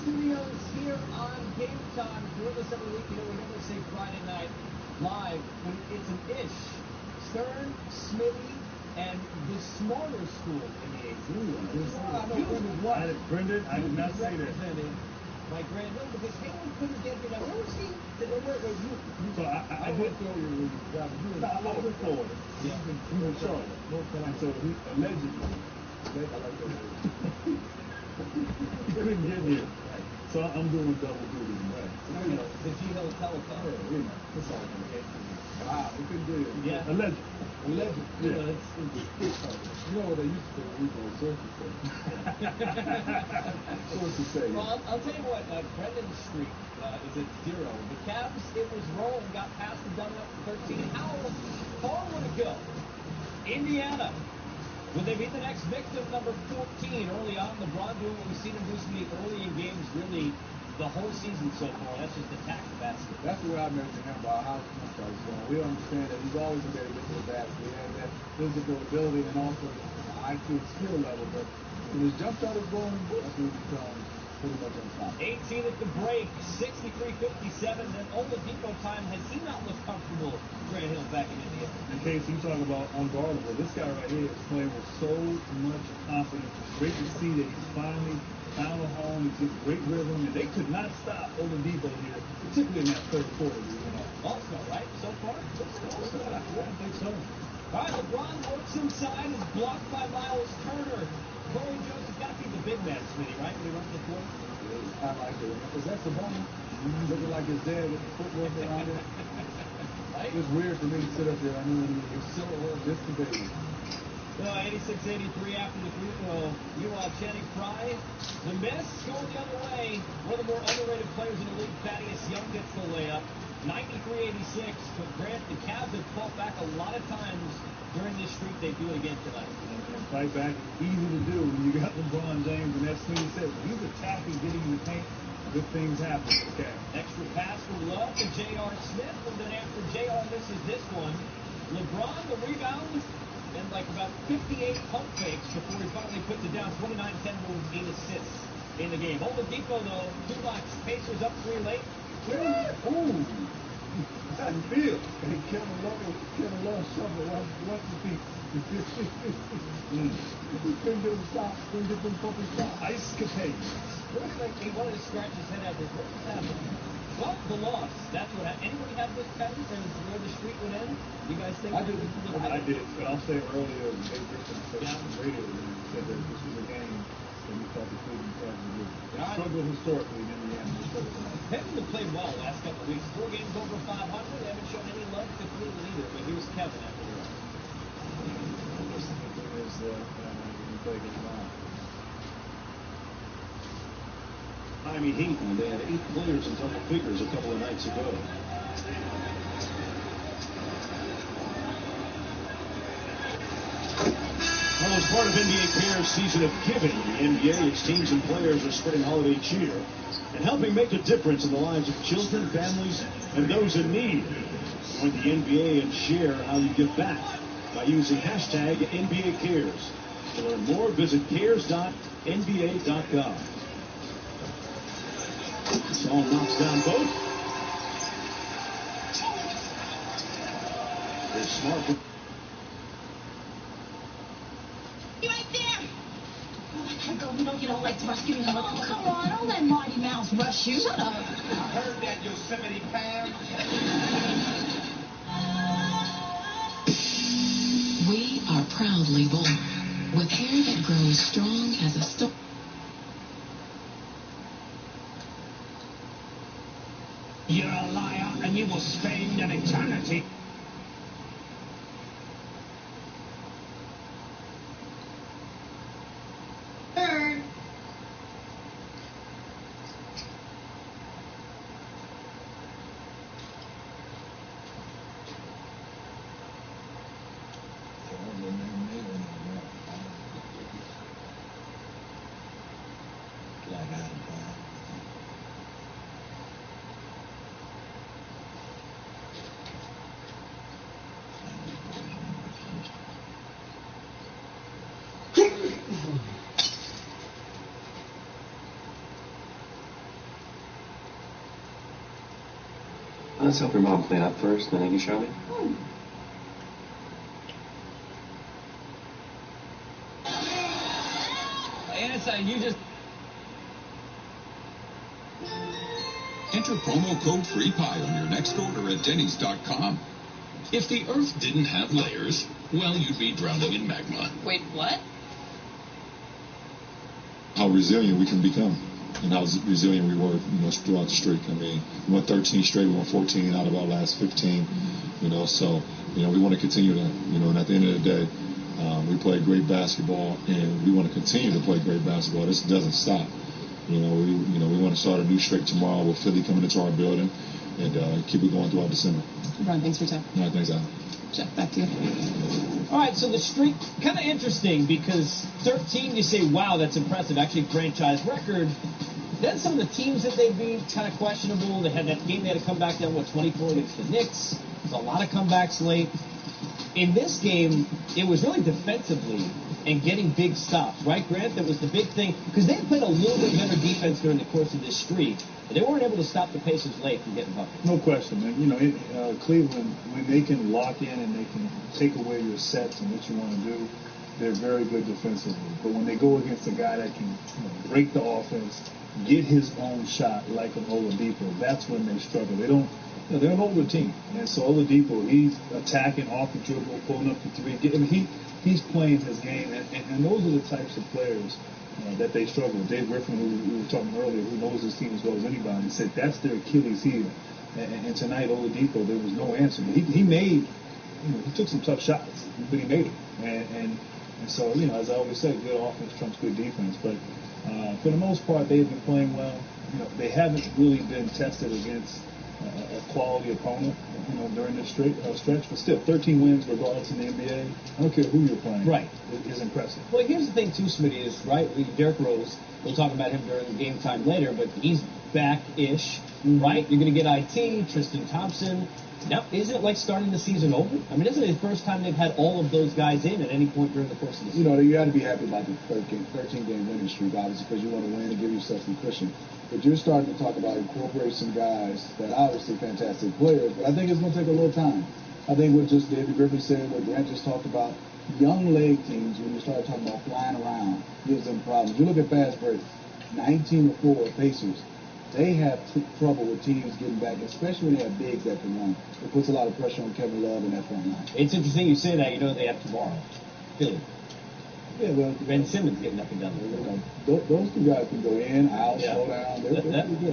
Studios here on Game Time. If you're with us every week, you know we normally say Friday night live, but it's an ish. Stern, Smitty, and the smarter school in the age. Brendan, I did not say that. My grand because Haley couldn't get you. Now, where was he? Where was you? So I did throw you when you got I was in Florida. Yeah. He was in Charlotte. And so he allegedly, I like that word. He couldn't get here. Right. So I'm doing double duty. Right. You know, the G.O.AT telephone. Yeah, you know, it's all good. Wow, we couldn't get it. Yeah. Allegedly. Yeah. You know, you know what they used to say when we go sources say. Sources say. Well, I'll tell you what, Brendan's streak is at 0. The Cavs, it was rolling, got past the done up 13. How far would it go? Indiana. Would they be the next victim, number 14, early on? LeBron doing what we've seen him do so many early in games, really the whole season so far. That's just attack the basket. That's the way I measure him, by how his jump shot is going. We understand that he's always been able to get to the basket. He has that physical ability and also the IQ and skill level. But when his jump shot is going, that's when he becomes pretty much unstoppable. 18 at the break, 63-57. Then Oladipo time. Has he not looked comfortable? Grant Hill back in Indiana. In case you talk about unguardable, this guy right here is playing with so much confidence. Great to see that he's finally found a home. He's getting great rhythm, and they could not stop Oladipo here, particularly in that third quarter. All-star, right? So far? All-star. I think so. All right, LeBron works inside, is blocked by Miles Turner. Corey Jones has got to be the big man, Smitty, right? When he runs the floor. I like it. Because that's the ball. Looking like his dad with the footwork around it. Right? It's weird for me to sit up there. I know you're so just the baby. So 86-83 after the free throw. U.S. Channing Frye. The miss going the other way. One of the more underrated players in the league, Thaddeus Young, gets the layup. 93-86. But Grant, the Cavs have fought back a lot of times during this streak. They do it again tonight. And fight back is easy to do when you got LeBron James, and that's what he said. When he's attacking, getting in the paint, good things happen for the Cavs. Extra pass for Love to J.R. Smith. And then after J.R. misses this one, LeBron the rebound. And like about 58 pump fakes before he finally puts it down. 29-10 moves, 8 assists in the game. Oladipo, though, 2 blocks. Pacers up 3 late. Ooh. How do you feel? Hey, Kevin Love shuffle. Watch the feet. He couldn't get him stopped. Couldn't get them pumping stopped. Ice capades. Looks like he wanted to scratch his head out there. What was happening? Well, the loss. That's what happened. Anybody have this pattern for where the streak would end? You guys think? I did. I did. I'll say earlier, Dave Griffin said on the radio, he said that this was a game that he thought the Cleveland Cavs would lose. They struggled historically in Indiana. Kevin have played well the last couple of weeks. 4 games over 500. They haven't shown any love to Cleveland either. But here's Kevin after the rest. The thing is that we play against Ron. Miami Heat, and they had 8 players in double figures a couple of nights ago. Well, as part of NBA Care's season of giving, the NBA, its teams and players are spreading holiday cheer and helping make a difference in the lives of children, families, and those in need. Join the NBA and share how you give back by using hashtag NBA Cares. To learn more, visit cares.nba.gov. Saul knocks down both. It's smart. You right there! Oh, I gotta go. You know you don't like to rush. Give me a hug. Oh, come on. Don't let Mighty Mouse rush you. Shut up. I heard that, Yosemite Pam. We are proudly born with hair that grows strong as a stone. You're a liar, and you will spend an eternity. Let's help your mom clean up first, then you can show me. And you just... Enter promo code FREEPIE on your next order at Denny's.com. If the Earth didn't have layers, well, you'd be drowning in magma. Wait, what? How resilient we can become, and how resilient we were, throughout the streak. I mean, we won 13 straight, we won 14 out of our last 15, so, we want to continue to, and at the end of the day, we play great basketball, and we want to continue to play great basketball. This doesn't stop. We want to start a new streak tomorrow with Philly coming into our building, and keep it going throughout December. Brian, thanks for your time. All right, thanks, Al. Jeff, back to you. All right, so the streak, kind of interesting because 13, you say, wow, that's impressive, actually franchise record. Then some of the teams that they beat, kind of questionable. They had that game they had to come back down, 24 against the Knicks. There's a lot of comebacks late. In this game, it was really defensively and getting big stops, right, Grant? That was the big thing, because they played a little bit better defense during the course of this streak, but they weren't able to stop the Pacers late from getting buckets. No question, man. Cleveland, when they can lock in and they can take away your sets and what you want to do, they're very good defensively. But when they go against a guy that can break the offense, get his own shot like an Oladipo, that's when they struggle. They don't. They're an older team, and so Oladipo, he's attacking off the dribble, pulling up the three. He's playing his game, and those are the types of players that they struggle with. Dave Griffin, who we were talking earlier, who knows his team as well as anybody, said that's their Achilles heel. And tonight, Oladipo, there was no answer. He made, he took some tough shots, but he made it. And so, as I always say, good offense trumps good defense. But for the most part, they've been playing well. They haven't really been tested against a quality opponent, during this stretch. But still, 13 wins regardless in the NBA. I don't care who you're playing. Right. Is impressive. Well, here's the thing, too, Smitty, is, right, Derrick Rose, we'll talk about him during game time later, but he's back-ish, right? You're going to get IT, Tristan Thompson. Now, isn't it like starting the season over? I mean, isn't it the first time they've had all of those guys in at any point during the course of the season? You got to be happy about the 13-game winning streak, obviously, because you want to win and give yourself some cushion. But you're starting to talk about incorporating some guys that are obviously fantastic players, but I think it's going to take a little time. I think what just David Griffin said, what Grant just talked about, young leg teams, when you start talking about flying around, gives them problems. You look at fast breaks, 19-4 Pacers. They have trouble with teams getting back, especially when they have bigs that can run. It puts a lot of pressure on Kevin Love in that front line. It's interesting you say that. They have tomorrow. Philly. Yeah, well, Ben Simmons getting up and down the road. Those two guys can go in, out, slow down.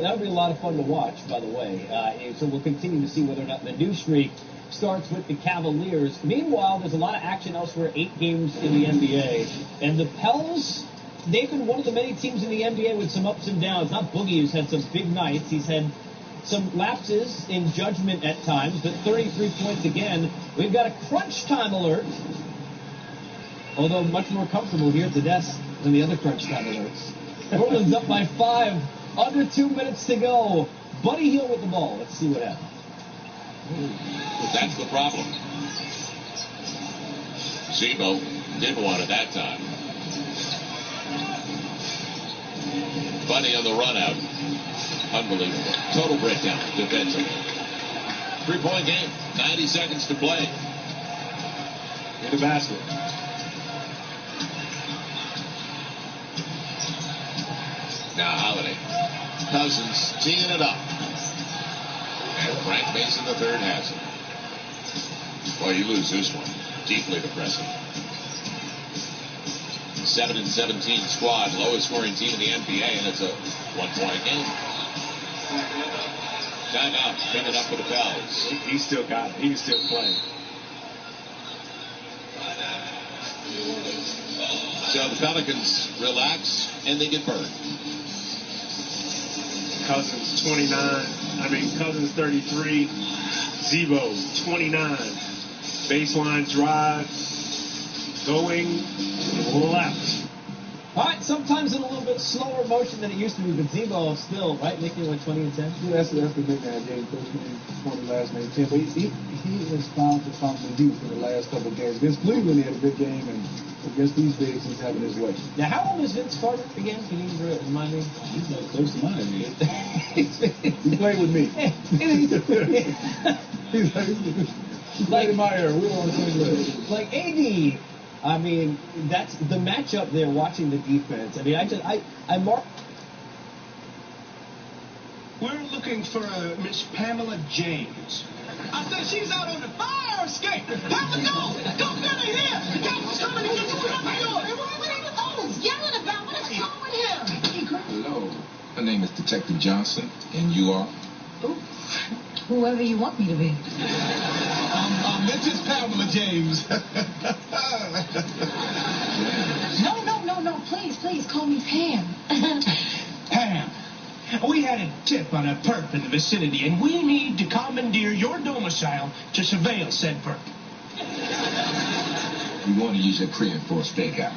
That'll be a lot of fun to watch, by the way. So we'll continue to see whether or not the new streak starts with the Cavaliers. Meanwhile, there's a lot of action elsewhere, 8 games in the NBA. And the Pels, they've been one of the many teams in the NBA with some ups and downs. Not Boogie, who's had some big nights. He's had some lapses in judgment at times, but 33 points again. We've got a crunch time alert, although much more comfortable here at the desk than the other crunch time alerts. Portland's up by 5, under 2 minutes to go. Buddy Hield with the ball. Let's see what happens. That's the problem. Zebo didn't want it that time. Buddy on the run out. Unbelievable. Total breakdown defensively. 3-point game. 90 seconds to play. In the basket. Now Holiday. Cousins teeing it up. And Frank Mason III has it. Boy, you lose this one. Deeply depressing. 7-17 squad, lowest scoring team in the NBA, and it's a 1-point game. Timeout, coming up for the Pels. He still got it. He can still play. So the Pelicans relax, and they get burned. Cousins 29. Cousins 33. Zebo 29. Baseline drive. Going left. All right, sometimes in a little bit slower motion than it used to be, but Zebo still, right, making like 20 and 10? Yeah, that's the big man game. First game, 20, last game, 10. But he has found something new for the last couple of games. Against Cleveland, he had a big game, and against these bigs, he's having his way. Now, how old is Vince Carter again? Can you remind me? He's like close to mine, man. He played with me. He's like in my era. We were on the same level. Like AD, I mean, that's the matchup there. Watching the defense. I mean, I mark. We're looking for Miss Pamela James. I said she's out on the fire escape. Pamela, go! Go get her here! The captain's coming in. What are you always yelling about? What is wrong with him? Hey, girl. Hello. My name is Detective Johnson, and you are? Whoever you want me to be. Mrs. Pamela James. No. Please call me Pam. Pam, we had a tip on a perp in the vicinity, and we need to commandeer your domicile to surveil said perp. You want to use your crib for a stakeout?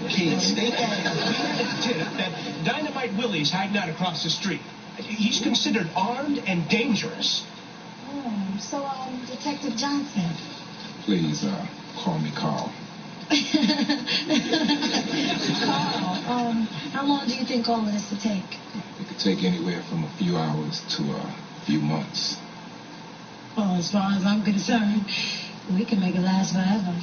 Okay, stakeout. We had a tip that Dynamite Willie's hiding out across the street. He's considered armed and dangerous. So, Detective Johnson. Please, call me Carl. Carl, how long do you think all of this will take? It could take anywhere from a few hours to a few months. Well, as far as I'm concerned, we can make it last forever.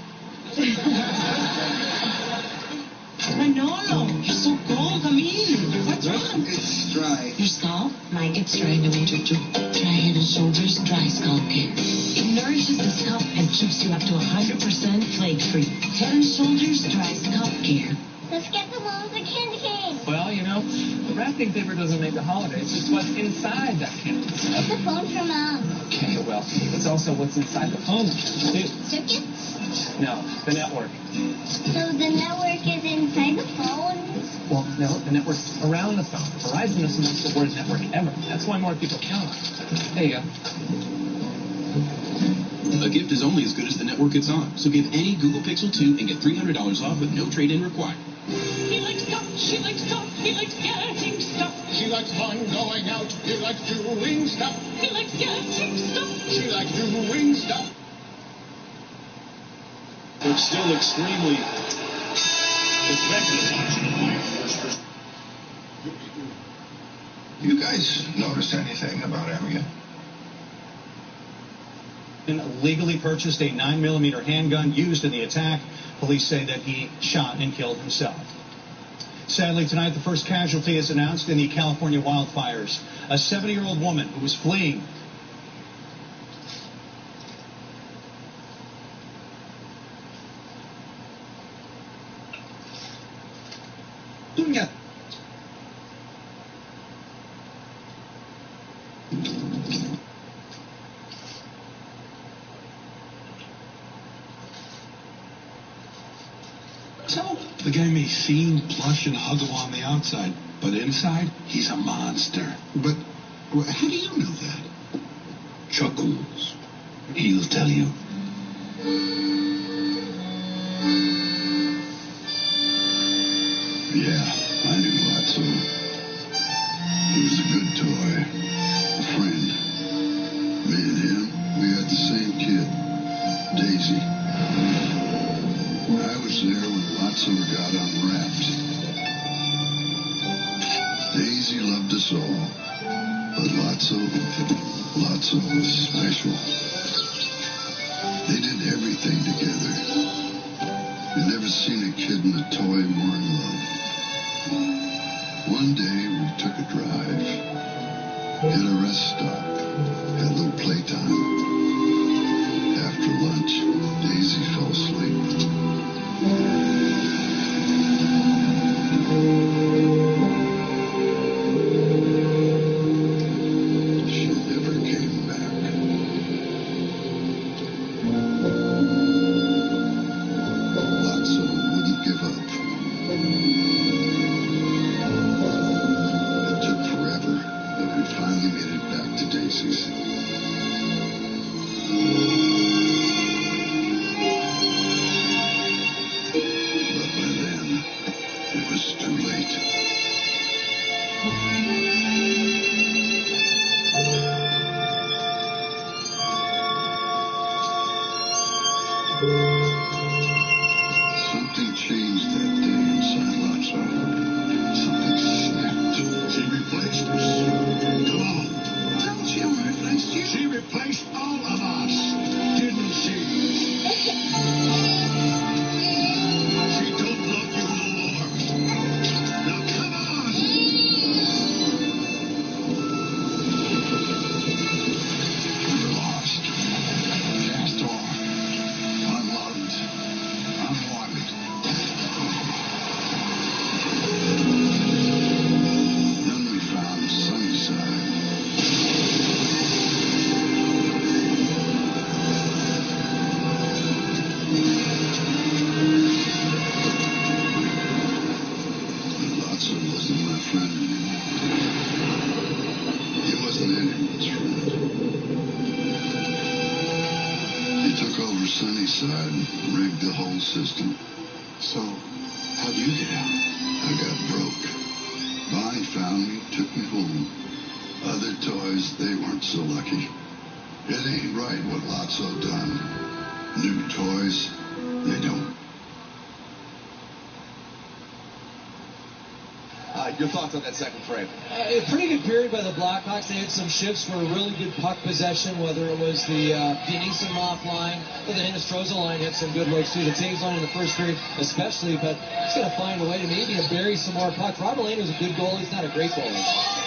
Manolo, you're so cold. Come in. What's wrong? It's dry. Your scalp might get dry no winter too. Try Head and Shoulders Dry Scalp Care. It nourishes the scalp and keeps you up to 100% flake-free. Head and Shoulders Dry Scalp Care. Let's get the one with the candy cane. Well, you know, the wrapping paper doesn't make the holidays. It's what's inside that candy. It's a phone for Mom. Okay, well, it's also what's inside the phone, too. Circuits? No, the network. So the network is inside the phone? Well, no, the network's around the phone. Verizon doesn't use the word network ever. That's why more people count on it. There you go. A gift is only as good as the network it's on. So give any Google Pixel 2 and get $300 off with no trade-in required. He likes stuff, she likes stuff, he likes getting stuff. She likes fun going out, he likes doing stuff. He likes getting stuff. She likes doing stuff. But still extremely effective. You guys notice anything about Elliot? Legally purchased a 9mm handgun used in the attack. Police say that he shot and killed himself. Sadly, tonight, the first casualty is announced in the California wildfires. A 70-year-old woman who was fleeing. The guy may seem plush and huggable on the outside, but inside, he's a monster. But how do you know that? Chuckles. He'll tell you. Yeah, I knew Lotso. He was a good toy, a friend. Me and him, we had the same kid, Daisy. I was there when Lotso got unwrapped. Daisy loved us all, but Lotso was special. They did everything together. You never seen a kid and a toy more in love. One day we took a drive, hit a rest stop, had a little playtime. After lunch, Daisy fell asleep. She never came back. Lotso wouldn't give up. It took forever, but we finally made it back to Daisy's. But by then, it was too late. outside and rigged the whole system. So, how'd you get out? I got broke. Bonnie found me, took me home. Other toys, they weren't so lucky. It ain't right what Lotso done. New toys, they don't. Your thoughts on that second frame? A pretty good period by the Blackhawks. They had some shifts for really good puck possession, whether it was the Denisonoff line or the Hinostroza line had some good looks too. The Taves line in the first period especially, but he's going to find a way to maybe bury some more pucks. Robert Lane was a good goalie. He's not a great goalie.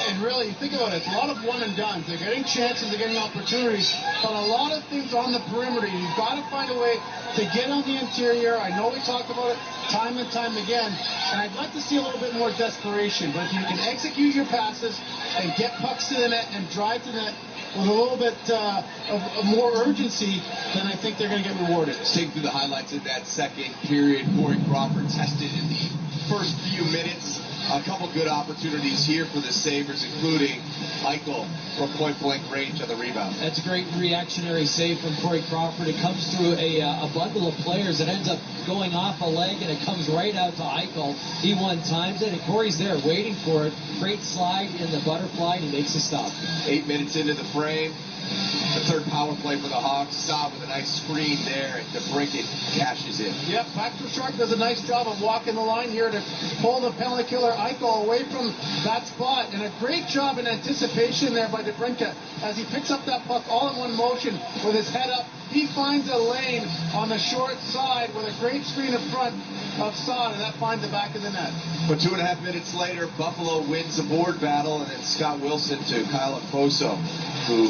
And really, you think about it, it's a lot of one and done. They're getting chances, they're getting opportunities, but a lot of things on the perimeter. You've got to find a way to get on the interior. I know we talked about it time and time again, and I'd like to see a little bit more desperation. But if you can execute your passes and get pucks to the net and drive to the net with a little bit of more urgency, then I think they're going to get rewarded. Taking through the highlights in that second period, Corey Crawford tested in the first few minutes. A couple good opportunities here for the Sabres, including Eichel from point-blank range on the rebound. That's a great reactionary save from Corey Crawford. It comes through a bundle of players. It ends up going off a leg, and it comes right out to Eichel. He one-times it, and Corey's there waiting for it. Great slide in the butterfly, and he makes a stop. 8 minutes into the frame. The third power play for the Hawks. Saab with a nice screen there, and DeBrincat cashes in. Yep, Baxter Shark does a nice job of walking the line here to pull the penalty killer Eichel away from that spot. And a great job in anticipation there by DeBrincat as he picks up that puck all in one motion with his head up. He finds a lane on the short side with a great screen in front of Saad, and that finds the back of the net. But 2.5 minutes later, Buffalo wins the board battle, and then Scott Wilson to Kyle Okposo, who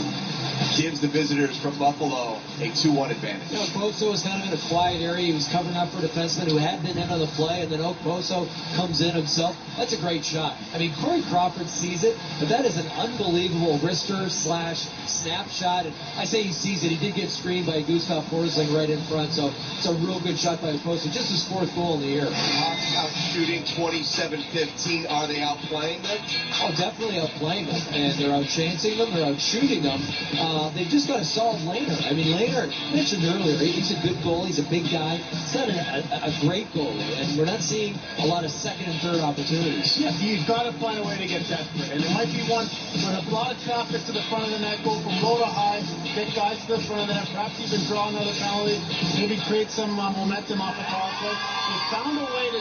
gives the visitors from Buffalo a 2-1 advantage. Okposo was kind of in a quiet area. He was covering up for a defenseman who had been in on the play, and then Okposo comes in himself. That's a great shot. I mean, Corey Crawford sees it, but that is an unbelievable wrister/snapshot. And I say he sees it. He did get screened by Gustav Forsling right in front, so it's a real good shot by Okposo. Just his fourth goal in the year. Hawks out shooting 27-15. Are they outplaying them? Oh, definitely outplaying them. And they're outchancing them. They're outshooting them. They've just got a solid Lehner. I mean, Lehner, mentioned earlier, he's a good goalie. He's a big guy. He's not a great goalie. And we're not seeing a lot of second and third opportunities. Yeah, you've got to find a way to get desperate. And it might be one with a lot of traffic to the front of the net, go from low to high, get guys to the front of the net, perhaps even draw another penalty, maybe create some momentum off a power play. They've found a way to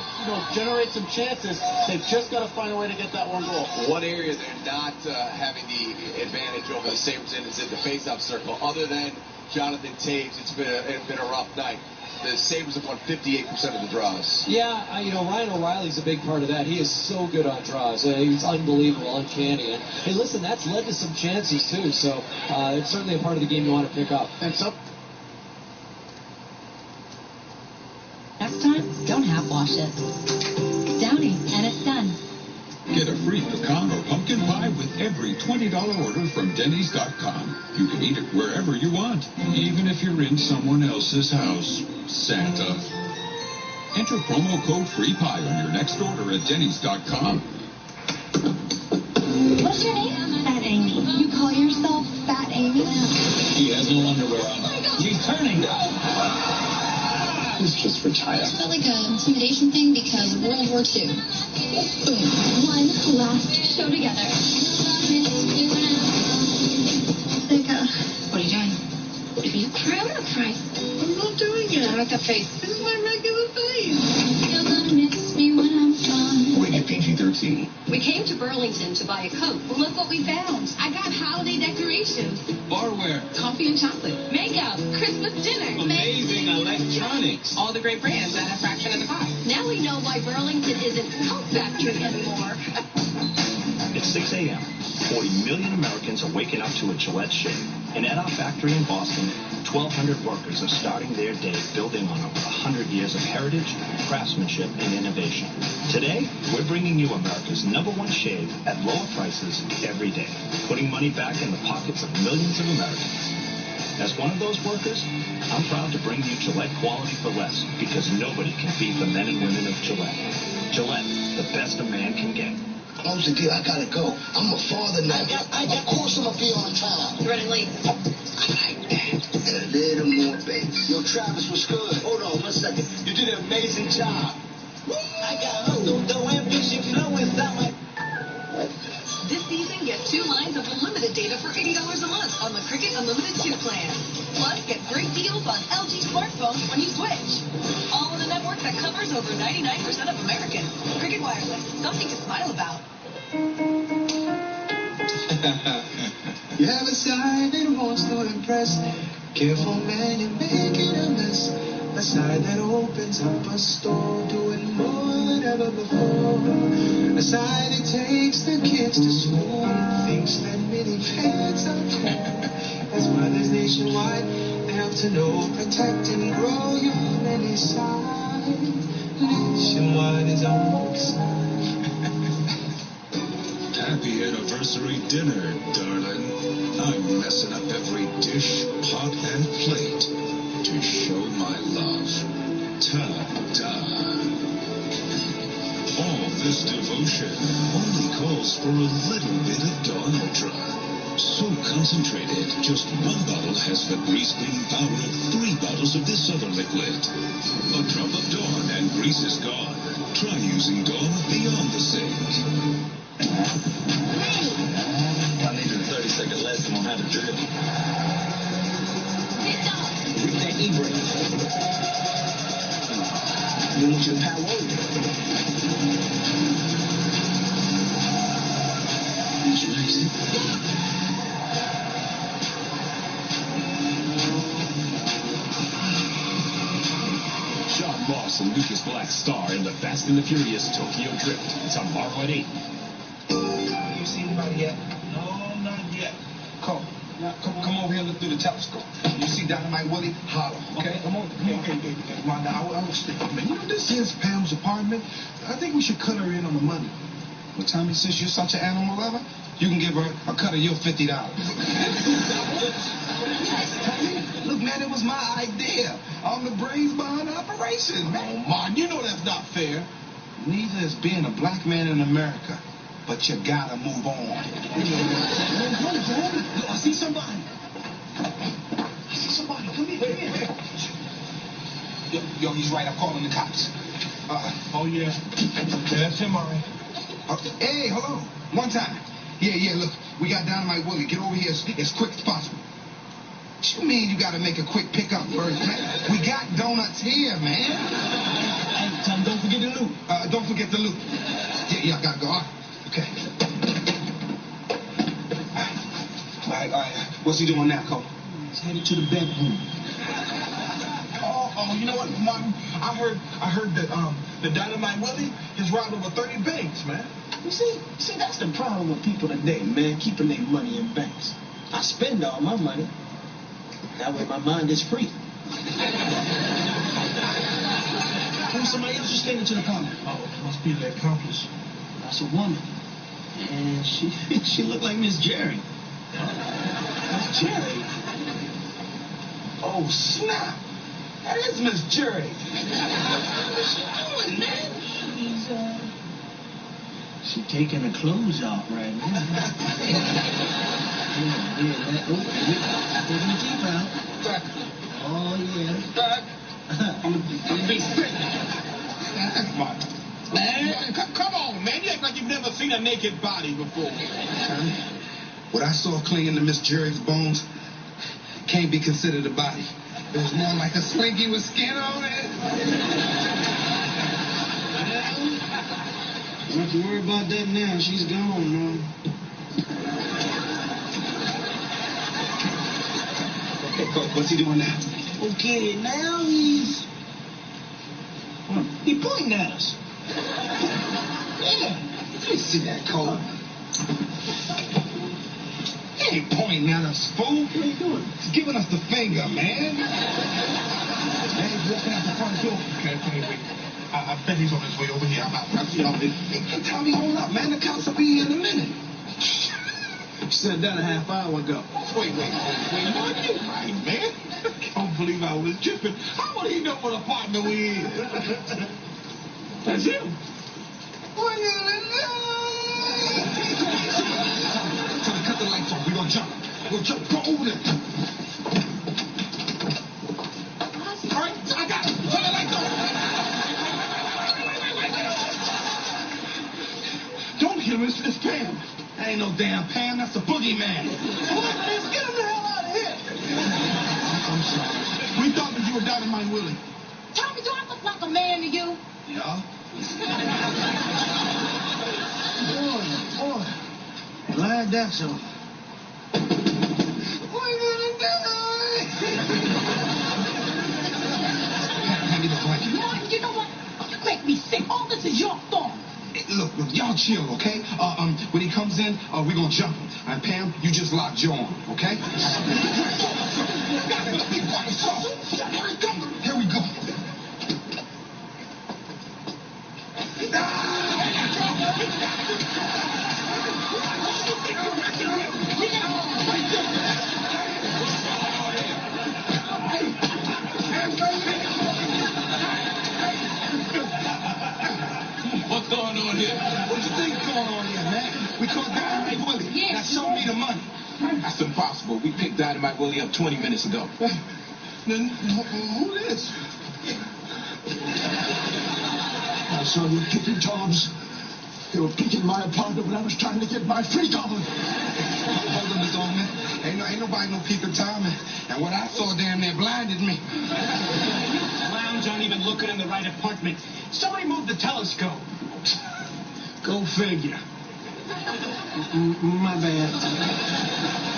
generate some chances. They've just got to find a way to get that one goal. One area they're not having the advantage over the Sabres in is in the face-off circle. Other than Jonathan Taves, it's been a rough night. The Sabres have won 58% of the draws. Yeah, Ryan O'Reilly's a big part of that. He is so good on draws. He's unbelievable, uncanny. And, hey, listen, that's led to some chances, too. So it's certainly a part of the game you want to pick up. And so Next time, don't half wash it. Downy, and it's done. Get a free pecan or pumpkin pie with every $20 order from Denny's.com. You can eat it wherever you want, even if you're in someone else's house. Santa. Enter promo code FREEPIE on your next order at Denny's.com. What's your name? Fat Amy. You call yourself Fat Amy? He has no underwear on. She's turning. It's just for China. It's not like an intimidation thing because World War II. Boom. One last show together. What are you doing? What are you cry? I'm not crying. I'm not doing it. How about that face? This is my regular face. You're gonna miss me when I'm gone. Rated PG-13. We came to Burlington to buy a coat. Look what we found. I got holiday decorations. Barware. Coffee and chocolate. Makeup. Christmas dinner. Amazing electronics. All the great brands at a fraction of the cost. Now we know why Burlington isn't Coat Factory anymore. It's 6 a.m. 40 million Americans are waking up to a Gillette shave. And at our factory in Boston, 1,200 workers are starting their day building on over 100 years of heritage, craftsmanship, and innovation. Today, we're bringing you America's #1 shave at lower prices every day, putting money back in the pockets of millions of Americans. As one of those workers, I'm proud to bring you Gillette quality for less, because nobody can beat the men and women of Gillette. Gillette, the best a man can get. Close the deal. I gotta go. I'm a father now. Of course I'm gonna be on time. You're running late. I like that. And a little more bass. Yo, Travis, what's good? Hold on 1 second. You did an amazing job. I got hustle, though ambition flow inside my... This season, get 2 lines of unlimited data for $80 a month on the Cricket Unlimited 2 plan. Plus, get great deals on LG smartphones when you switch. All in a network that covers over 99% of Americans. Cricket Wireless, something to smile about. You have a side that wants to impress. Careful, man, you're making a mess. A side that opens up a store, doing more than ever before. A side that takes the kids to school and thinks that many parents are cool. That's why there's nationwide. They have to know, protect and grow your many side. Nationwide is on side. Happy anniversary dinner, darling. I'm messing up every dish, pot, and plate to show my love. Ta-da. All this devotion only calls for a little bit of Dawn Ultra. So concentrated, just 1 bottle has the grease cleaning power of 3 bottles of this other liquid. A drop of Dawn and grease is gone. Try using Dawn beyond the sink. I needed a 30-second lesson on how to drill. Read that e-brake. You want your power over. Did you like it? Sean Moss and Lucas Black star in the Fast and the Furious Tokyo Drift. Tomorrow at 8. You see anybody yet? No, not yet. Come over here and look through the telescope. You see Dynamite Willie? Holler, okay? Come on. Hey, Wanda, I was thinking, man, you know, this is Pam's apartment. I think we should cut her in on the money. Well, Tommy, since you're such an animal lover, you can give her a cut of your $50. Look, man, it was my idea. I'm the brains behind the operation, man. Oh, man, you know that's not fair. Neither is being a black man in America. But you gotta move on. I see somebody. Come here. Yo, he's right. I'm calling the cops. Oh, yeah. That's him, all right. Hey, hello. One time. Yeah, look. We got Dynamite Willie. Get over here as quick as possible. What you mean you gotta make a quick pickup first, man? We got donuts here, man. Hey, Tom, don't forget the loot. Don't forget the loot. Yeah, I gotta go. All right. Okay. All right. What's he doing now, Cole? He's headed to the bedroom. Oh, you know what, Martin? I heard that the Dynamite Willie has robbed over 30 banks, man. You see, that's the problem with people today, man, keeping their money in banks. I spend all my money. That way my mind is free. Somebody else just came into the apartment. Oh, it must be the accomplice. That's a woman. And she looked like Miss Jerry. Miss Jerry? Oh, snap. That is Miss Jerry. What's she doing, man? She's taking her clothes off right now. Taking the teeth out. Oh, yeah. I'm gonna be straight. Man, come on, man. You act like you've never seen a naked body before. What I saw clinging to Miss Jerry's bones can't be considered a body. It was more like a slinky with skin on it. Don't have to worry about that now. She's gone, man. Okay, what's he doing now? Okay, now he's pointing at us. Yeah, let me see that, Cole. He ain't pointing at us, fool. What are you doing? He's giving us the finger, man. Man, he's walking out the front door. Okay, wait. I bet he's on his way over here. I'm out. Hey, Tommy, hold up, man. The cops will be here in a minute. You said that a half hour ago. Wait. What are you right, man? I can't believe I was tripping. How would he know what apartment we in? That's him. What you know? the lights on. We're gonna jump. We're gonna jump. Go over there. All right, I got it. Turn the lights on. Don't kill him. It's Pam. That ain't no damn Pam. That's the boogeyman. What? Let's get him the hell out of here. I'm sorry. We thought that you were Dynamite Willie. Tommy, do I look like a man to you? Yeah. Boy. Glad that's all. Hand me the blanket. Martin, you know what? You make me sick. All this is your fault. Hey, look, y'all chill, okay? When he comes in, we're gonna jump him. And Pam, you just lock Joe on, okay? Here we go. What's going on here? What do you think's going on here, man? We caught Dynamite Willie. Yes. Now show me the money. That's impossible. We picked Dynamite Willie up 20 minutes ago. Then who is? I saw you kicking Toms. They were picking my apartment when I was trying to get my freedom. Hold on, Miss Oldman. Ain't nobody no peep of time. And what I saw damn near blinded me. Clowns aren't even looking in the right apartment. Somebody move the telescope. Go figure. My bad.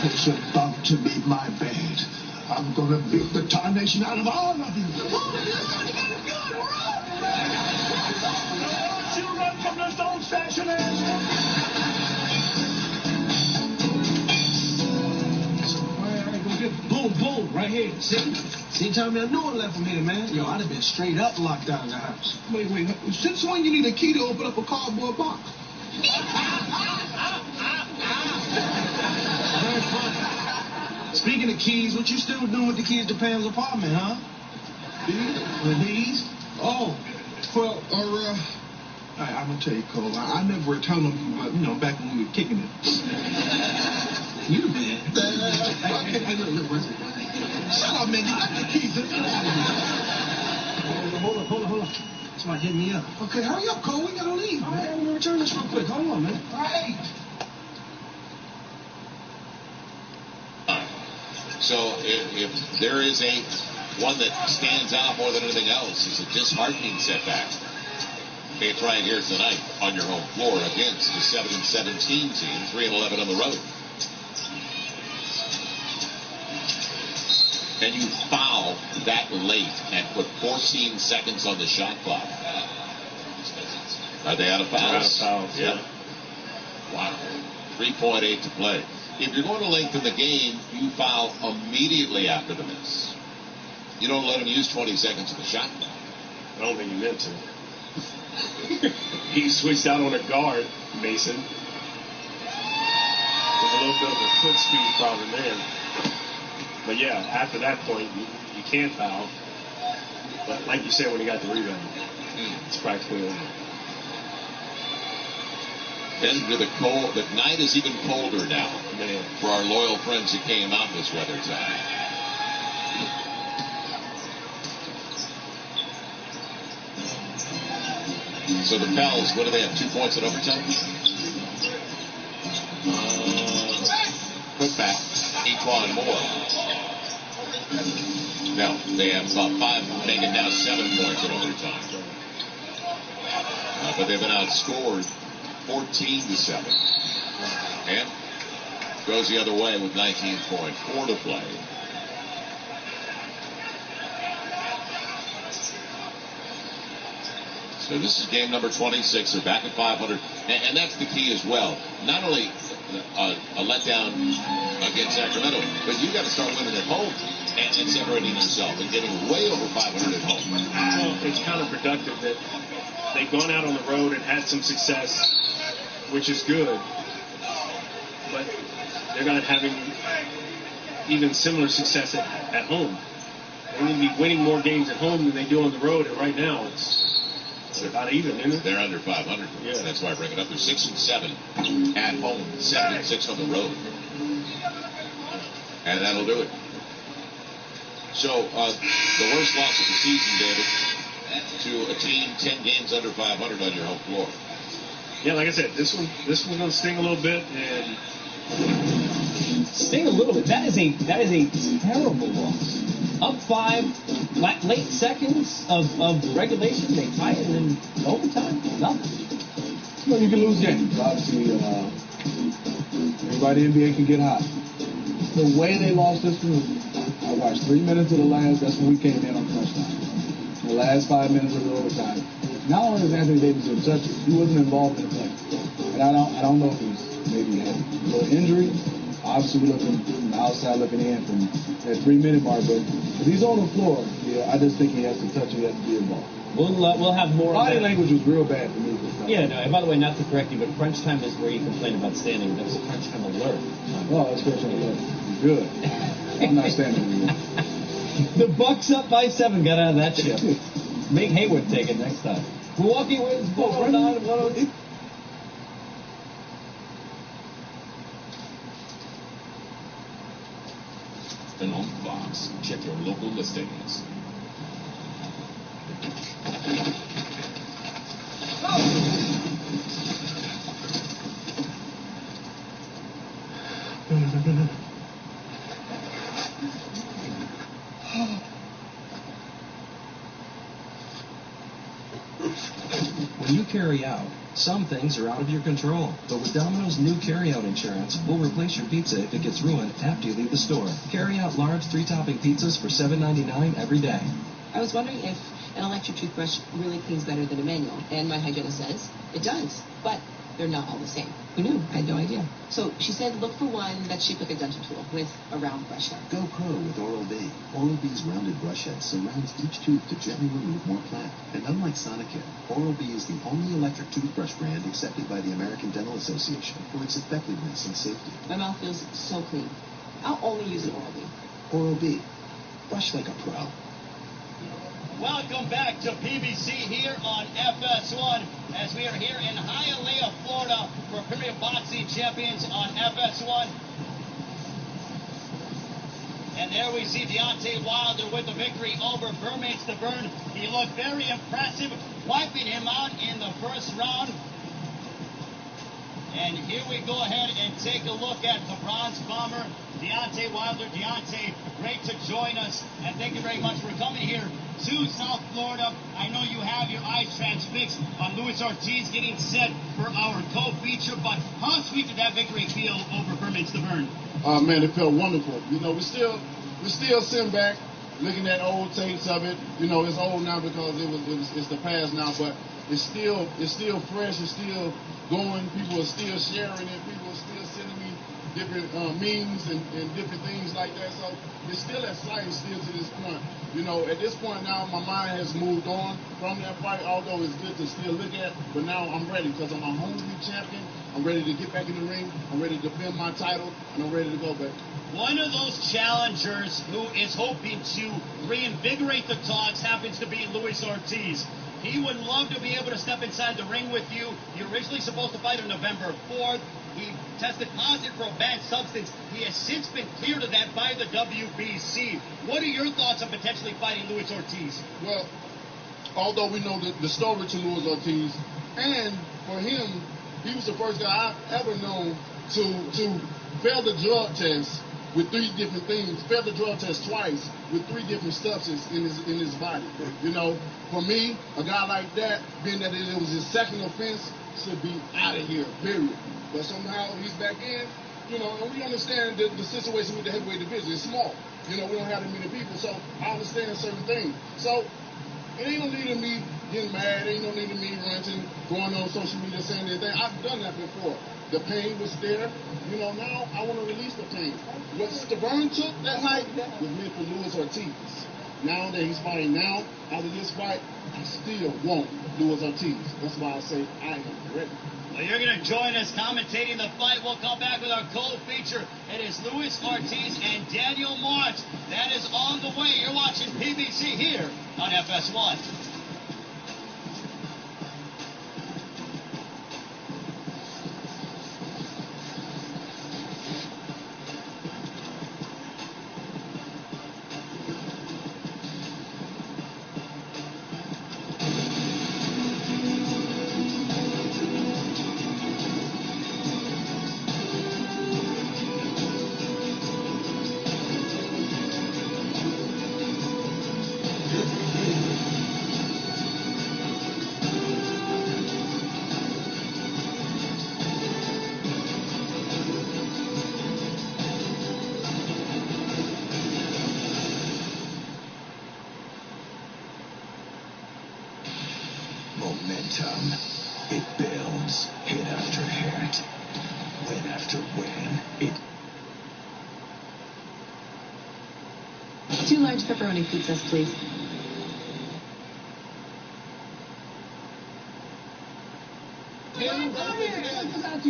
It's about to be my bad. I'm gonna beat the tarnation out of all of you. Don't you run from this old-fashioned ass. Boom, right here. See, Tommy, I knew it left from here, man. Yo, I'd have been straight up locked down in the house. Wait. Since when you need a key to open up a cardboard box? Very funny. Speaking of keys, what you still doing with the keys to Pam's apartment, huh? These? Oh, well, I'm gonna tell you, Cole. I never returned them, but back when we were kicking it. You did. Hey, look. Shut up, man. You got the keys. Hold on. Somebody hit me up. Okay, hurry up, Cole. We gotta leave, man. I'm gonna return this real quick. Hold on, man. All right. So if there is one that stands out more than anything else, is a disheartening setback. It's right here tonight on your home floor against the 7-17 team, 3-11 on the road. And you foul that late and put 14 seconds on the shot clock. Are they out of fouls? They're out of fouls, yeah. Wow. 3.8 to play. If you're going to lengthen the game, you foul immediately after the miss. You don't let him use 20 seconds of the shot clock. I don't think he meant to. He switched out on a guard, Mason. There's a little bit of a foot speed problem there. But yeah, after that point, you can't foul. But like you said, when he got the rebound, it's practically over. And with the night is even colder now for our loyal friends who came out this weather time. So the Pels, what do they have? 2 points in overtime? Put back. Equan Moore. No, they have 5, making now 7 points in overtime. But they've been outscored 14-7. And goes the other way with 19.4 to play. So this is game number 26. They're back at 500. And that's the key as well. Not only a letdown against Sacramento, but you got to start winning at home and separating yourself and getting way over 500 at home. Well, it's counterproductive that they've gone out on the road and had some success, which is good, but they're not having even similar success at home. They need to be winning more games at home than they do on the road, and right now it's They're about even, isn't it? They're under 500. Yeah. That's why I bring it up. They're 6-7 at home, 7-6 on the road. And that'll do it. So, the worst loss of the season, David, to a team 10 games under 500 on your home floor. Yeah, like I said, this one's going to sting a little bit, and sting a little bit. That is a terrible loss. Up 5, late seconds of regulation, they tie it, and then overtime, nothing. Well, you can lose games. Obviously, everybody in the NBA can get hot. The way they lost this one, I watched 3 minutes of the last. That's when we came in on crunch time. The last 5 minutes of the overtime. Not only was Anthony Davis in touch, he wasn't involved in the play. And I don't know if maybe had a little injury. Obviously, we're looking from the outside looking in from that 3 minute mark. But if he's on the floor, I just think he has to touch. He has to be involved. We'll have more. Body language was real bad for me. Yeah, no. And by the way, not to correct you, but crunch time is where you complain about standing. That was a crunch time alert. Oh, that's crunch time alert. Good. I'm not standing anymore. The Bucks up by 7. Got out of that ship. Make Hayward take it next time. Milwaukee wins 409-102. And on Fox, check your local listings. When you carry out, some things are out of your control. But with Domino's new carry-out insurance, we'll replace your pizza if it gets ruined after you leave the store. Carry out large 3-topping pizzas for $7.99 every day. I was wondering if an electric toothbrush really cleans better than a manual, and my hygienist says it does, but they're not all the same. Who knew? I had no idea. So she said look for one that's shaped like a dental tool with a round brush head. Go pro with Oral-B. Oral-B's rounded brush head surrounds each tooth to gently remove more plaque. And unlike Sonicare, Oral-B is the only electric toothbrush brand accepted by the American Dental Association for its effectiveness and safety. My mouth feels so clean. I'll only use an Oral-B. Oral-B. Brush like a pro. Welcome back to PBC here on FS1 as we are here in Hialeah, Florida for Premier Boxing Champions on FS1. And there we see Deontay Wilder with the victory over Vermates the Burn. He looked very impressive, wiping him out in the first round. And here we go ahead and take a look at the Bronze Bomber, Deontay Wilder. Deontay, great to join us, and thank you very much for coming here to South Florida. I know you have your eyes transfixed on Luis Ortiz getting set for our co-feature, but how sweet did that victory feel over Vermates the Burn? Man, it felt wonderful. You know, we're still sitting back, looking at old tapes of it. You know, it's old now because it's the past now, but it's still fresh. It's still going. People are still sharing it. People are still sending me different memes and different things like that. So it's still exciting still to this point. You know, at this point now, my mind has moved on from that fight, although it's good to still look at. But now I'm ready because I'm a hungry champion. I'm ready to get back in the ring. I'm ready to defend my title, and I'm ready to go back. One of those challengers who is hoping to reinvigorate the talks happens to be Luis Ortiz. He would love to be able to step inside the ring with you. You're originally supposed to fight on November 4th. He tested positive for a banned substance. He has since been cleared of that by the WBC. What are your thoughts on potentially fighting Luis Ortiz? Well, although we know the story to Luis Ortiz, and for him, he was the first guy I've ever known to fail the drug test with 3 different things, failed the drug test twice with 3 different substances in his body. You know, for me, a guy like that, being that it was his second offense, should be out of here, period. But somehow he's back in, you know, and we understand the situation with the heavyweight division. It's small. You know, we don't have that many people, so I understand certain things. So it ain't no need of me getting mad. Ain't no need of me ranting, going on social media saying anything. I've done that before. The pain was there. You know, now I want to release the pain. What Stavern took that night was meant for Luis Ortiz. Now that he's fighting now, after this fight, I still want Luis Ortiz. That's why I say I am ready. Well, you're going to join us commentating the fight. We'll come back with our co-feature. It is Luis Ortiz and Daniel March. That is on the way. You're watching PBC here on FS1. momentum. It builds hit after hit, win after win. It 2 large pepperoni pizzas, please.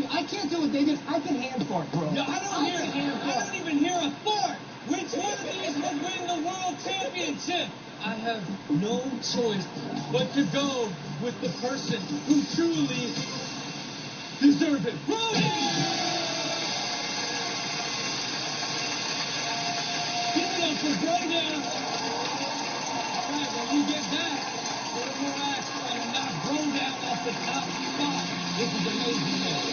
I can't do what they did. I can hand fart, bro. No, I don't even hear a fart. Which one of these will win the world championship? I have no choice but to go with the person who truly deserves it. Brody! Give it up for Brody. All right, when you get that, a little more action and knock Bro down off the top spot. This is amazing, man.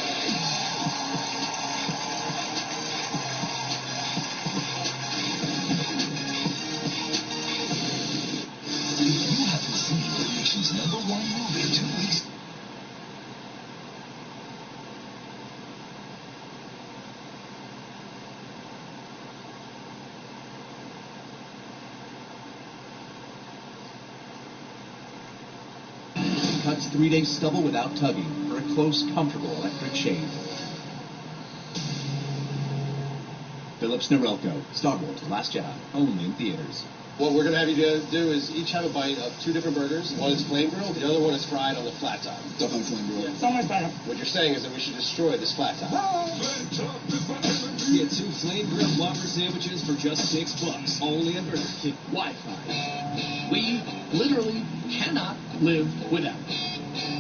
You haven't seen the nation's #1 movie in 2 weeks. Cuts 3-day stubble without tugging for a close, comfortable electric shave. Philips Norelco, Star Wars: The Last Jedi, only in theaters. What we're going to have you do is each have a bite of 2 different burgers. One is flame grilled, the other one is fried on the flat top. Definitely flame grilled. Yeah. So much better. What you're saying is that we should destroy this flat top. Get 2 flame grilled Whopper sandwiches for just $6, only at Burger King. Wi-Fi. We literally cannot live without it.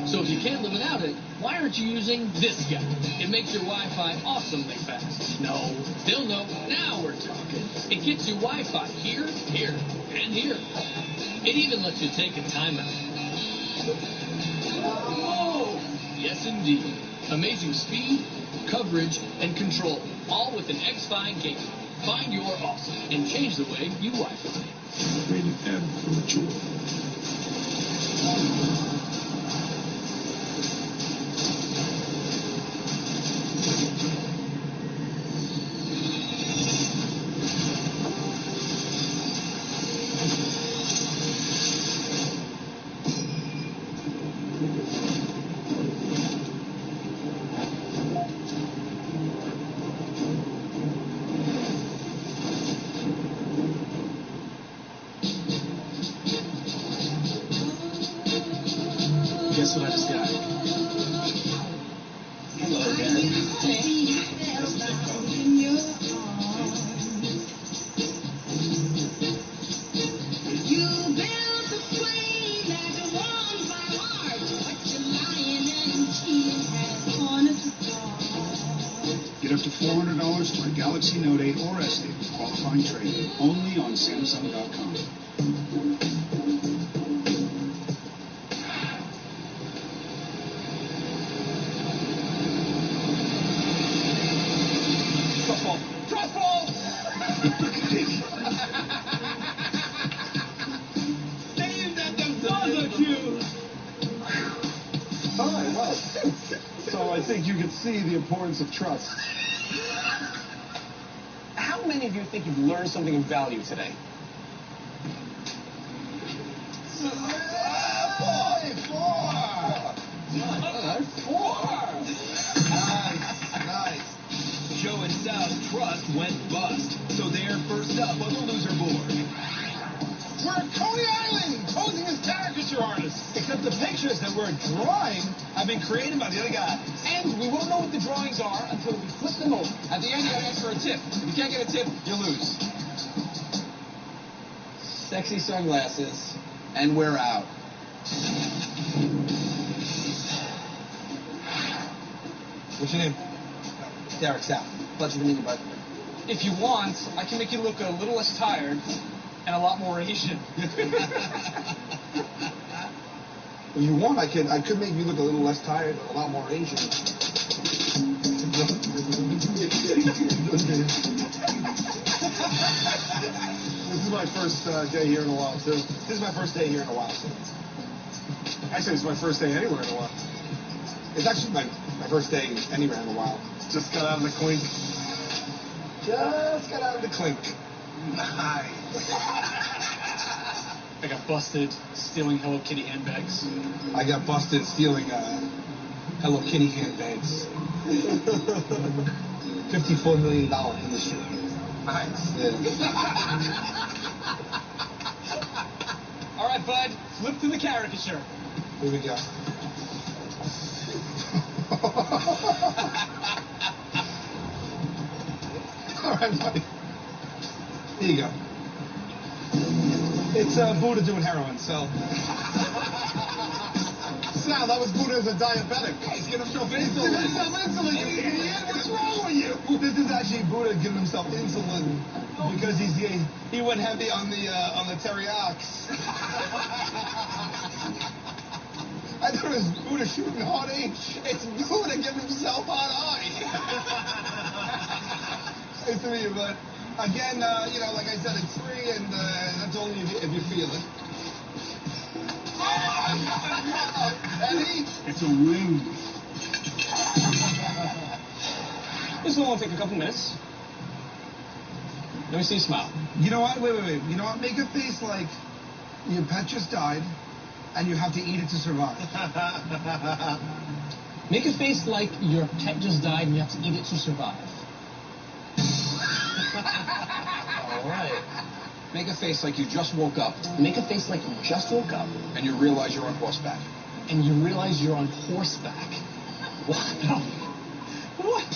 So if you can't live without it, why aren't you using this guy? It makes your Wi-Fi awesomely fast. No, still no. Now we're talking. It gets you Wi-Fi here, here, and here. It even lets you take a timeout. Whoa! Yes, indeed. Amazing speed, coverage, and control, all with an X-Fi game. Find your awesome and change the way you Wi-Fi. Rated M for mature. Guess what I just got? Hello, Get up to $400 for a Galaxy Note 8 or S8 with qualifying trade-in only on Samsung.com. Truffle! Damn, that does you! All right, well, so I think you can see the importance of trust. How many of you think you've learned something of value today? Nice. Joe and Sal's trust went bust, so they're first up on the loser board. We're at Coney Island, posing as caricature artists. Except the pictures that we're drawing have been created by the other guy. And we won't know what the drawings are until we flip them over. At the end, you gotta ask for a tip. If you can't get a tip, you lose. Sexy sunglasses, and we're out. What's your name? Derek Sal. Pleasure to meet you, bud. If you want, I can make you look a little less tired and a lot more Asian. If you want, I could make you look a little less tired and a lot more Asian. This is my first day here in a while, too. This is my first day here in a while, too. Actually, it's my first day anywhere in a while. It's actually my first day anywhere in a while. Just got out of the clink. Just got out of the clink. Nice. I got busted stealing Hello Kitty handbags. I got busted stealing Hello Kitty handbags. $54 million industry. Nice. Yeah. All right, bud. Flip to the caricature. Here we go. All right, buddy. Here you go. It's Buddha doing heroin, so. Sal, that was Buddha as a diabetic. He's giving himself insulin. You idiot. What's wrong with you? This is actually Buddha giving himself insulin because he went heavy on the teriyaks. I thought it was Buddha shooting hot H. It's Buddha giving himself hot I. Nice to meet you, bud. Again, like I said, it's free, and that's only if you feel it. Eddie? It's a ruse. This will only take a couple minutes. Let me see you smile. You know what? Wait. You know what? Make a face like your pet just died, and you have to eat it to survive. Make a face like your pet just died and you have to eat it to survive. All right. Make a face like you just woke up. Make a face like you just woke up. And you realize you're on horseback. And you realize you're on horseback. What? What?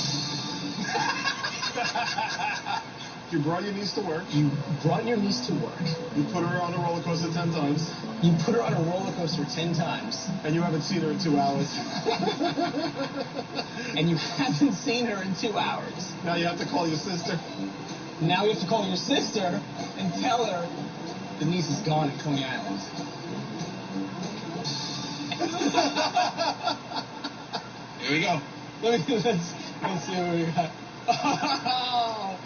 You brought your niece to work. You brought your niece to work. You put her on a roller coaster 10 times. You put her on a roller coaster 10 times. And you haven't seen her in 2 hours. And you haven't seen her in 2 hours. Now you have to call your sister. Now you have to call your sister and tell her the niece is gone at Coney Island. Here we go. Let's see what we got. Oh.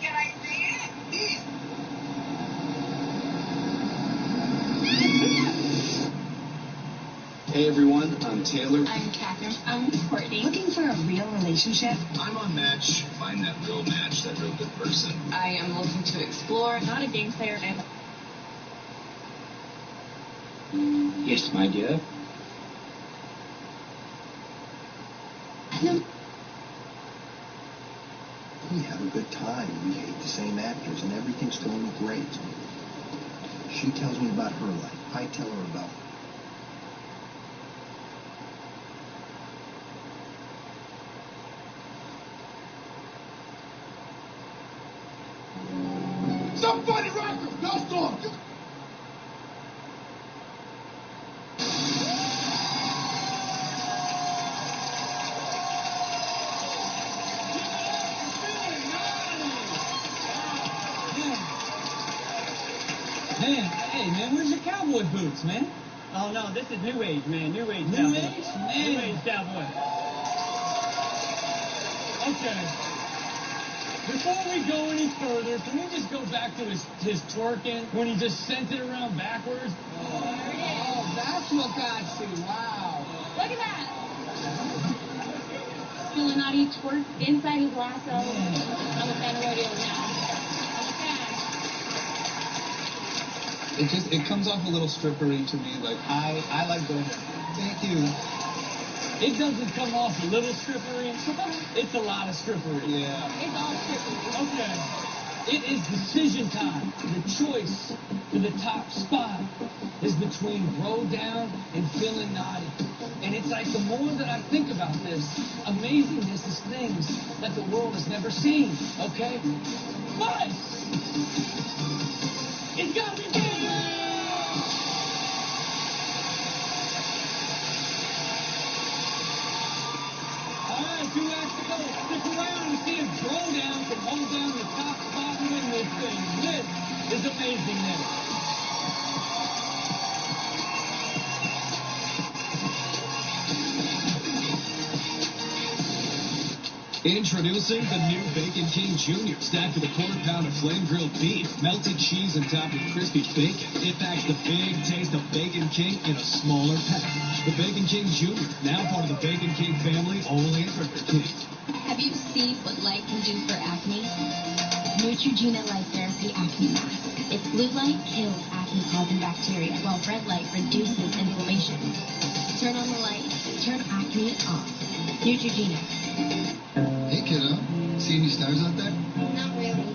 Can I see it? Hey everyone, I'm Taylor. I'm Catherine. I'm Courtney. Looking for a real relationship? I'm on Match. Find that real match, that real good person. I am looking to explore, not a game player. Yes, my dear. We have a good time. We hate the same actors, and everything's going great. She tells me about her life. I tell her about it. Somebody rock him! No storm! Hey, man, where's your cowboy boots, man? Oh, no, this is New Age, man. New Age New cowboy. Age? Man. New Age cowboy. Okay. Before we go any further, can we just go back to his twerking when he just sent it around backwards? Oh, that's what got you. Wow. Look at that. Feeling naughty twerk inside his lasso. I'm a fan of rodeo now. I'm a fan. It comes off a little strippery to me. Like I like going. Thank you. It doesn't come off a little strippery. It's a lot of strippery. Yeah. It's all strippery. Okay. It is decision time. The choice for the top spot is between bro down and feeling naughty. And it's like the more that I think about this, amazingness is things that the world has never seen. Okay? But it's gotta be big. Two acts to go. Stick around and see if Throwdown can hold down the top spot and win this thing. This is amazingness. Introducing the new Bacon King Jr. Stacked with a quarter-pound of flame-grilled beef, melted cheese, and topped with crispy bacon. It packs the big taste of Bacon King in a smaller package. The Bacon King Jr., now part of the Bacon King family, only at Burger King. Have you seen what light can do for acne? Neutrogena Light Therapy Acne Mask. Its blue light kills acne from causing bacteria, while red light reduces inflammation. Turn on the light, turn acne off. Neutrogena. Hey, kiddo. See any stars out there? Not really.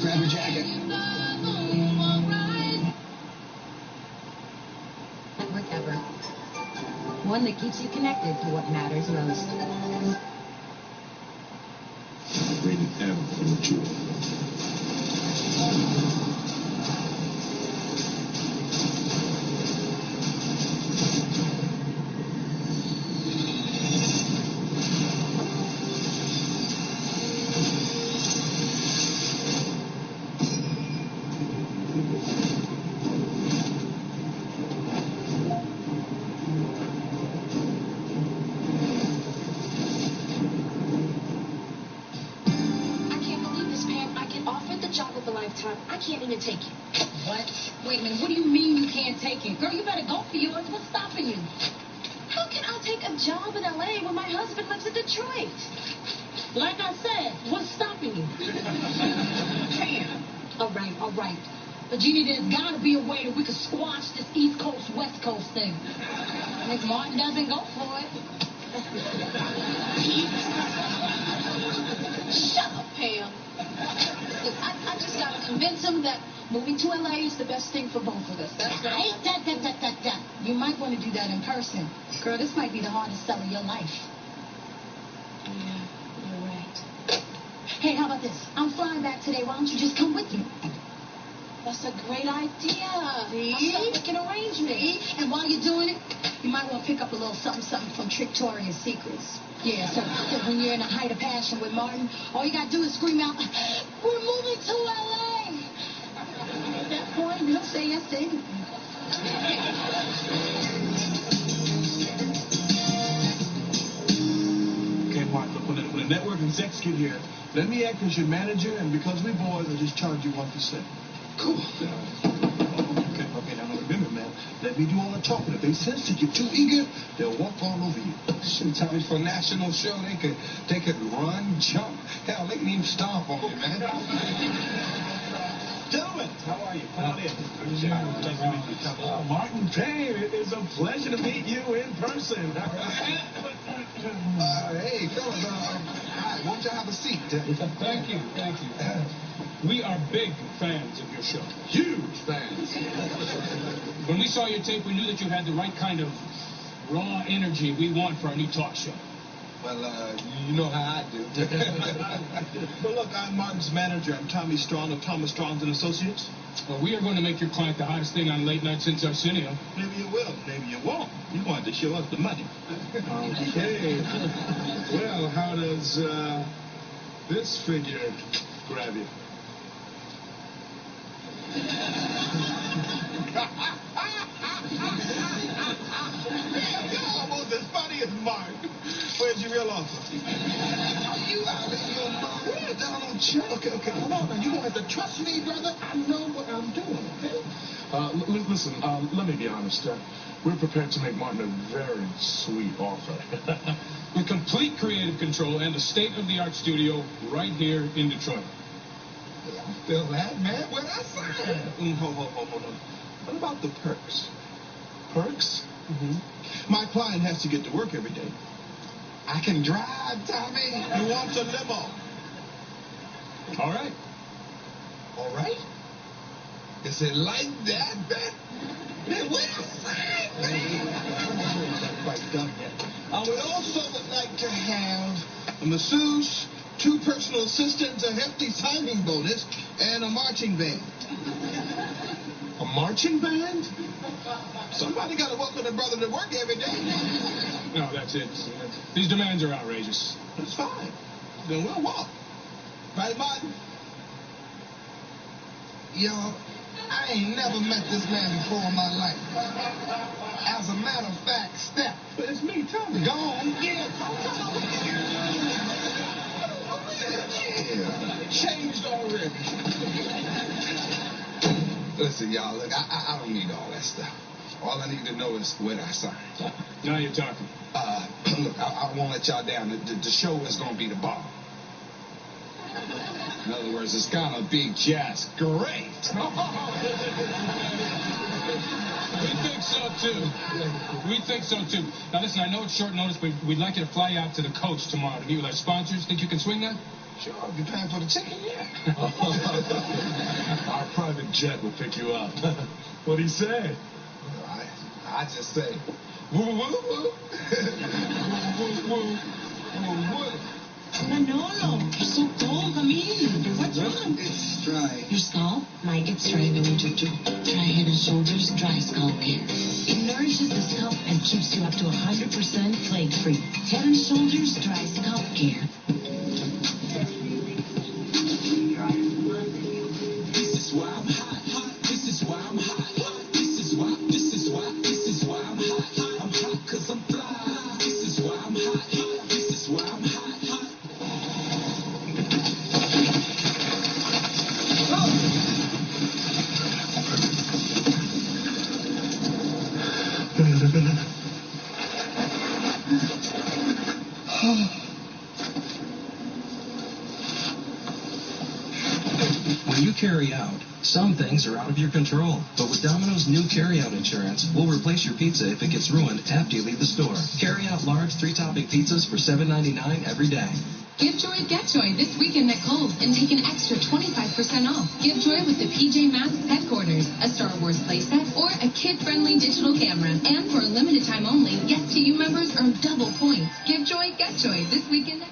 Grab your jacket. Network ever. One that keeps you connected to what matters most. Rated M for mature. I can't even take it. What? Wait a minute, what do you mean you can't take it? Girl, you better go for yours. What's stopping you? How can I take a job in L.A. when my husband lives in Detroit? Like I said, what's stopping you? Damn. All right. But Jeannie, there's got to be a way that we could squash this East Coast, West Coast thing. And if Martin doesn't go for it... Shut up, Pam. Look, I just got to convince him that moving to L.A. is the best thing for both of us. That's what I... You might want to do that in person. Girl, this might be the hardest sell of your life. Yeah, you're right. Hey, how about this? I'm flying back today. Why don't you just come with me? That's a great idea. See? That's a wicked arrangement. See? And while you're doing it, you might want to pick up a little something from Victoria's Secrets. Yeah, so when you're in a height of passion with Martin, all you gotta do is scream out, "We're moving to L.A." At that point, he'll say yes to anything. Okay, Mark, look, when the network execs get here, let me act as your manager, and because we boys, I'll just charge you 1%. Cool. Okay, now remember, man, let me do all the talking. If they sense that you're too eager, they'll walk all over you. Shoot, Tommy, for a national show, they could run, jump. Hell, they can even stomp on you, man. Gentlemen, how are you? Come on in. Martin Payne, it is a pleasure to meet you in person. Hey, fellas, hi, won't you have a seat? Thank you. We are big fans of your show. Huge fans. When we saw your tape, we knew that you had the right kind of raw energy we want for our new talk show. Well, you know how I do. Well, look, I'm Martin's manager. I'm Tommy Strong of Thomas Strong's and Associates. Well, we are going to make your client the hottest thing on late night since Arsenio. Maybe you will, maybe you won't. You wanted to show us the money. Okay. Well, how does this figure grab you? You're almost as funny as Mark. Where's your real offer? Are you out of your mind? Donald Trump. Okay, hold on. Now, you don't have to trust me, brother. I know what I'm doing, okay? Listen, let me be honest. We're prepared to make Martin a very sweet offer. With complete creative control and a state-of-the-art studio right here in Detroit. I feel that, man. Where'd I sign? Hold on. What about the perks? Perks? Mm-hmm. My client has to get to work every day. I can drive, Tommy. He wants a limo. All right. All right? Is it like that, man? Then where I sign, man? Not quite done yet. I would also like to have a masseuse, 2 personal assistants, a hefty signing bonus, and a marching band. A marching band? Somebody got to welcome their brother to work every day. No, that's it. These demands are outrageous. That's fine. Then we'll walk. Right, Martin? Y'all, I ain't never met this man before in my life. As a matter of fact, Steph. But it's me, Tommy. Go on. Yeah. Changed already. Listen, y'all, look, I don't need all that stuff. All I need to know is where I sign. Now you're talking. Look, I won't let y'all down. The show is going to be the bomb. In other words, it's gonna be just great. We think so, too. We think so, too. Now, listen, I know it's short notice, but we'd like you to fly out to the coast tomorrow to meet with our sponsors. Think you can swing that? Sure, if you're paying for the ticket, yeah. Our private jet will pick you up. What'd he say? I just say, woo, woo, woo. Woo, woo, woo, woo. Manolo, you're so cold. Come in. What's wrong? It's dry. Your scalp might get dry in the winter too. Try Head & Shoulders Dry Scalp Care. It nourishes the scalp and keeps you up to 100% flake-free. Head & Shoulders Dry Scalp Care. This is why I'm hot, hot. This is why I'm hot, hot. This is why I'm hot, hot. I'm hot 'cause I'm fly. This is why I'm hot, hot. This is why I'm hot, hot. When you carry out, some things are out of your control. But with Domino's new carry-out insurance, we'll replace your pizza if it gets ruined after you leave the store. Carry out large 3-topping pizzas for $7.99 every day. Give Joy, get Joy this weekend at Kohl's and take an extra 25% off. Give Joy with the PJ Masks headquarters, a Star Wars playset, or a kid-friendly digital camera. And for a limited time only, Yes to You members earn double points. Give Joy, get Joy this weekend at